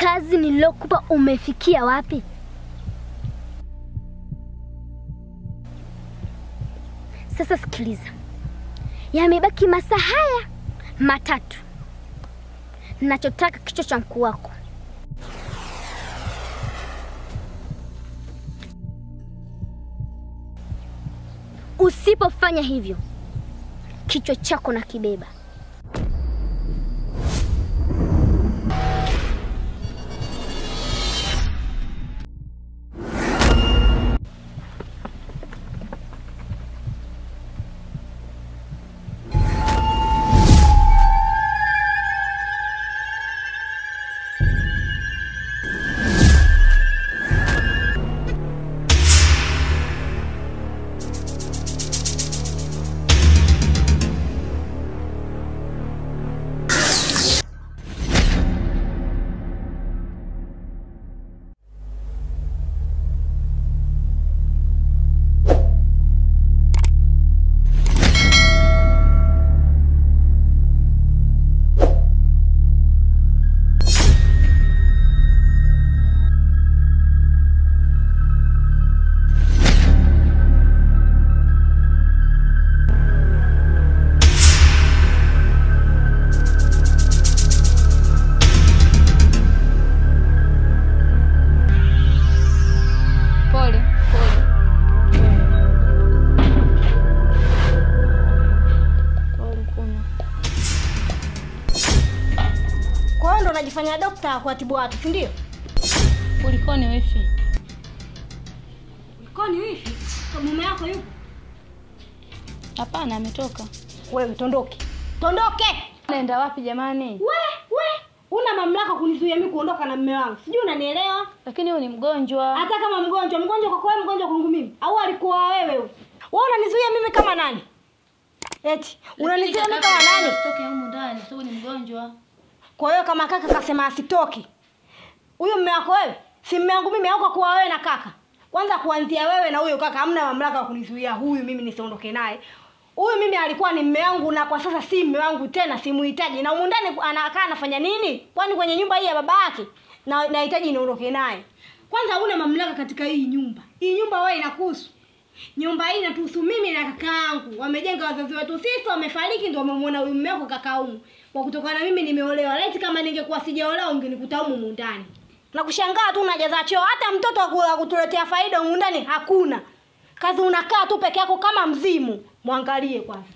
kazi nilokupa umefikia wapi? Sasa sikiliza. Yamebaki masaa haya 3. Ninachotaka kichwa cha mkuu wako. Usipofanya hivyo, kichwa chako na kibeba. Unajifanya daktari kwa tibu watu, si ndio? Ulikoni wifi? Ulikoni wifi? Kwa mume yako yupo? Hapana, ametoka. Wewe tondoke. Tondoke! Naenda wapi jamani? Una mamlaka kunizuia mimi kuondoka na mume wangu. Sijui unanielewa? Lakini huyu ni mgonjwa. Hata kama mgonjwa kwa wewe, mgonjwa kwangu mimi. Au alikuwa wewe huyo? Wewe unanizuia mimi kama nani? Eti, unanizuia mimi kama nani? Toke huko ndani, sababu ni mgonjwa. Kwa hiyo kama kaka kasema asitoki. Huyo mume wako wewe? Si mume wangu mimi, au kwa wewe na kaka? Kwanza kuanzia wewe na huyo kaka hamna mamlaka ya kunizuia huyu mimi nisiondoke naye. Huyu mimi alikuwa ni mume wangu na kwa sasa si mume wangu tena, simuhitaji. Na huko ndani anakaa anafanya nini? Kwani kwenye nyumba hii ya baba yake na nahitaji niondoke naye. Kwanza huna mamlaka katika hii nyumba. Hii nyumba wewe inakuhusu. Nyumba hii inatuhusu mimi na kaka yangu. Wamejenga wazazi wetu sisi, wamefariki ndio wamemwona huyu mume wako kaka huyu. Kwa kutokana na mimi nimeolewa. Leti kama ningekuwa sijaolewa ungenikuta humu ndani. Na kushangaa tu unajaza choo. Hata mtoto wa kutuletea faida humu ndani hakuna. Kazi unakaa tu peke yako kama mzimu. Muangalie kwanza.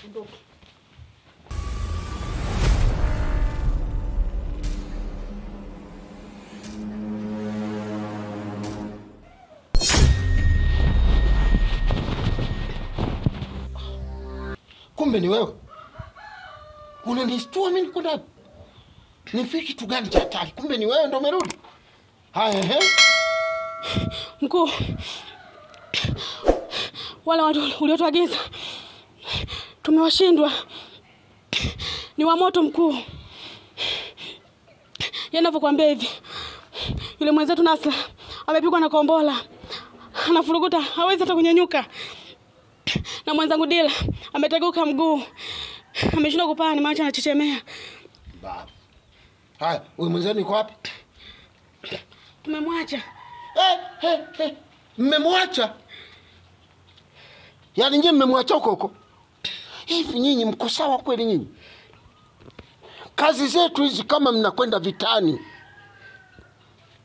Ondoke. Kumbe ni wewe. Unanistua mimi niko ndani. Nifiki kitu gani cha hatari? Kumbe ni wewe ndo umerudi. Haya Mkuu. Wale watu uliotuagiza tumewashindwa. Ni wa moto mkuu. Yanavyokuambia hivi. Yule mwenzetu Nasra amepigwa na kombola. Anafurukuta, hawezi hata kunyanyuka. Na mwenzangu Dila ameteguka mguu. Ameshindwa kupaa, ni macho anachechemea. Baba. Haya, wewe mwenzani yuko wapi? Tumemwacha. Mmemwacha? Yaani nyinyi mmemwacha huko? Hivi nyinyi mko sawa kweli nyinyi? Kazi zetu hizi kama mnakwenda vitani.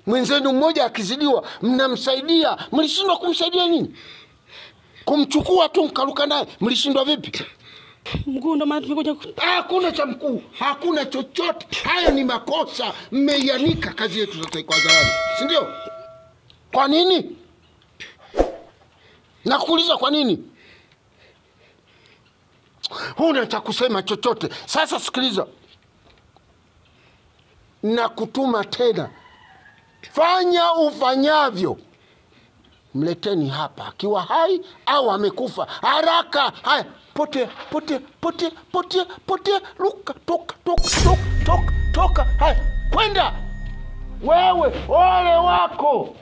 Mwenzenu mmoja akizidiwa mnamsaidia. Mlishindwa kumsaidia nini? Kumchukua tu mkaruka naye. Mlishindwa vipi? Mkuu ndo maana tumekuja. Hakuna cha mkuu, hakuna chochote. Haya ni makosa. Mmeianika kazi yetu zote kwa dharani. Si ndio? Kwa nini? Nakuuliza kwa nini? Huna cha kusema chochote. Sasa sikiliza. Nakutuma tena. Fanya ufanyavyo. Mleteni hapa akiwa hai au amekufa. Haraka. Haya, potea. Luka, toka. Haya, kwenda. Wewe, ole wako.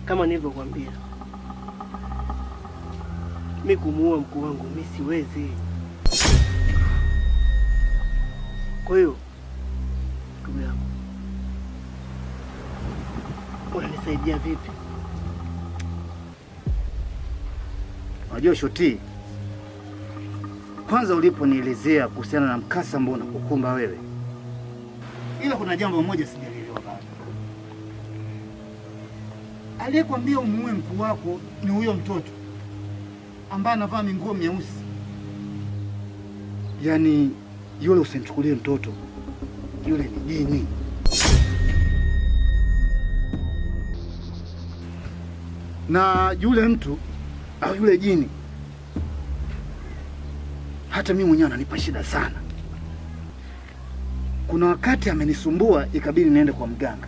Kama nilivyokuambia, Mimi kumuua mkuu wangu mimi siwezi. Kwa hiyo ndugu yangu, unanisaidia vipi? Unajua Shoti, kwanza uliponielezea kuhusiana na mkasa ambao unakukumba wewe, ila kuna jambo moja sijalielewa bado. Aliyekwambia umuue mkuu wako ni huyo mtoto ambaye anavaa nguo nyeusi. Yaani yule usimchukulie mtoto, yule ni jini. Na yule mtu au yule jini, hata mimi mwenyewe ananipa shida sana. Kuna wakati amenisumbua ikabidi niende kwa mganga.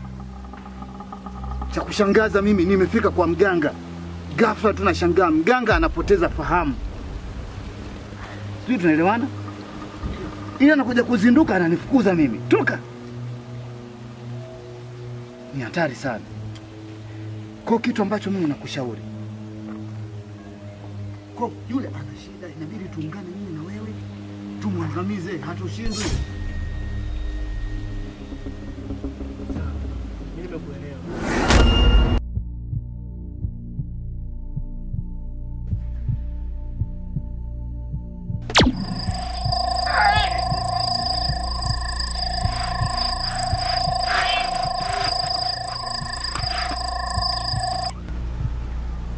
Cha kushangaza mimi nimefika kwa mganga, ghafla tunashangaa mganga anapoteza fahamu. Sisi tunaelewana? Ila anakuja kuzinduka ananifukuza mimi. Toka. Ni hatari sana. Kwa kitu ambacho mimi nakushauri, kwa yule ana shida, inabidi tuungane mimi na wewe tumwangamize, hatushindwi. Mimi nimekuelewa.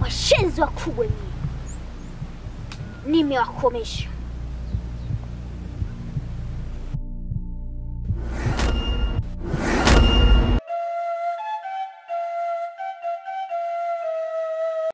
Washenzi wakubwa nimewakomesha.